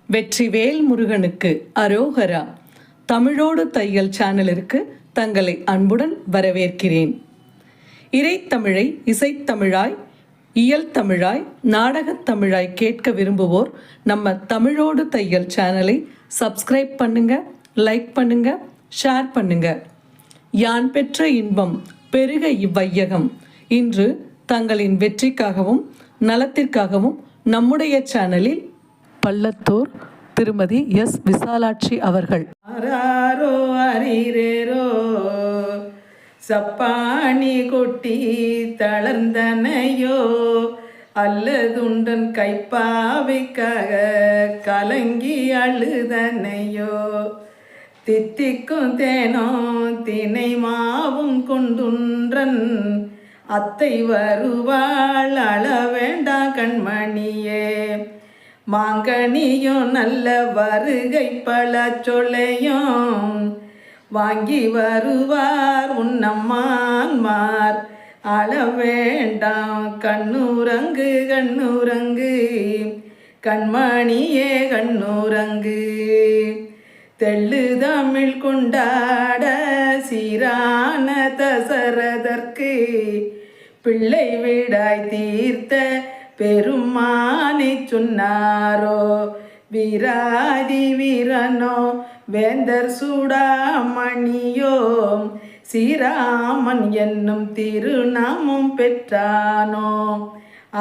வெற்றிவேல் முருகனுக்கு அரோகரா. தமிழோடு தையல் சேனலிற்கு தங்களை அன்புடன் வரவேற்கிறேன். இறைத்தமிழை இசைத்தமிழாய், இயல் தமிழாய், நாடகத் தமிழாய் கேட்க விரும்புவோர் நம்ம தமிழோடு தையல் சேனலை சப்ஸ்கிரைப் பண்ணுங்க, லைக் பண்ணுங்க, ஷேர் பண்ணுங்க. யான் பெற்ற இன்பம் பெருக இவ்வையகம். இன்று தங்களின் வெற்றிக்காகவும் நலத்திற்காகவும் நம்முடைய சேனலில் பள்ளத்தூர் திருமதி எஸ் விசாலாட்சி அவர்கள் ஆராரோ அறிரேரோ சப்பாணி கொட்டி தளர்ந்தனையோ அல்லதுண்டன் கைப்பாவைக்காக கலங்கி அழுதனையோ தித்திக்கும் தேனோ தினை மாவும் கொண்டுன்றன் அத்தை வருவாள் அளவேண்டா கண்மணியே மாங்கனியும் நல்ல வருகை பல சொல்லையும் வாங்கி வருவார் உன்னம்மான்மார் அளவேண்டாம் கண்ணுரங்கு கண்ணுரங்கு கண்மணியே கண்ணுரங்கு தெள்ளு தமிழ் கொண்டாட சீரான தசரதற்கு பிள்ளை விடாய் தீர்த்த பெருமானை சொன்னாரோ வீராதி வீரனோ வேந்தர் சூடாமணியோ ஸ்ரீராமன் என்னும் திருநாமம் பெற்றானோ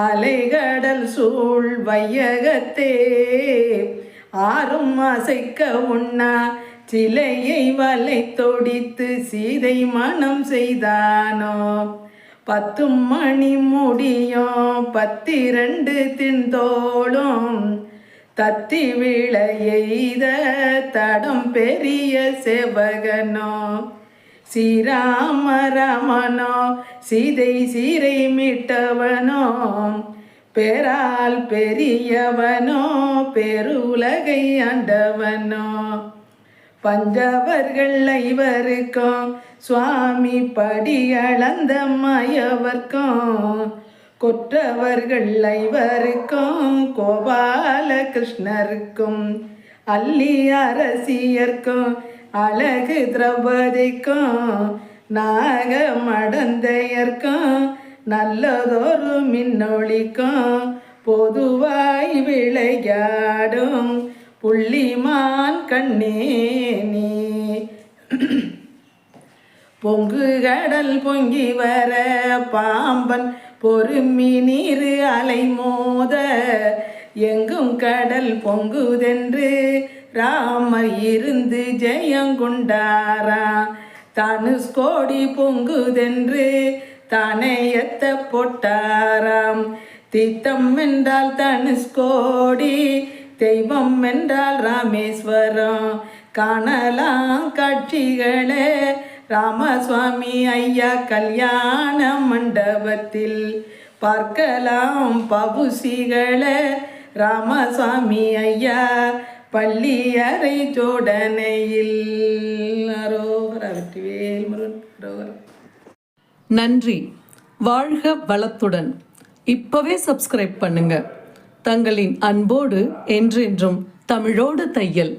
அலைகடல் சூழ் வையகத்தே ஆறும் அசைக்க உண்ணா சிலையை வலை தொடித்து சீதை மனம் செய்தானோ 10 மணி முடியும் 12 தின்தோளும் தத்தி விளையெய்த தடம் பெரிய சேவகனோ ஸ்ரீராம ராமனோ சீதை சீரை மீட்டவனோ பேரால் பெரியவனோ பெருலகை ஆண்டவனோ பஞ்சவர்கள் ஐவருக்கும் சுவாமி படி அளந்த மாயவர்க்கும் கொற்றவர்கள் ஐவருக்கும் கோபால கிருஷ்ணருக்கும் அல்லி அரசியர்க்கும் அழகு திரௌபதிக்கும் நாக மடந்தையர்க்கும் நல்லதொரு மின்னொளிக்கும் பொதுவாய் விளையாடும் புள்ளிமான் கண்ணே நீ பொங்கு கடல் பொங்கி வர பாம்பன் பொறுமி நீரு அலை மோத எங்கும் கடல் பொங்குதென்று ராமர் இருந்து ஜெயங்கொண்டாரா தனுஷ்கோடி பொங்குதென்று தானேயத்த போட்டாராம் தீர்த்தம் என்றால் தனுஷ்கோடி தெய்வம் என்றால் ராமேஸ்வரம் காணலாம் காட்சிகளே ராமசுவாமி ஐயா கல்யாண மண்டபத்தில் பார்க்கலாம் பபுசிகளே ராமசுவாமி ஐயா பள்ளியறை ஜோடனையில். அரோகரா. வெற்றிவேல் முருகன் அரோகரா. நன்றி. வாழ்க வளத்துடன். இப்பவே சப்ஸ்கிரைப் பண்ணுங்க. தங்களின் அன்போடு என்றென்றும் தமிழோடு தையல்.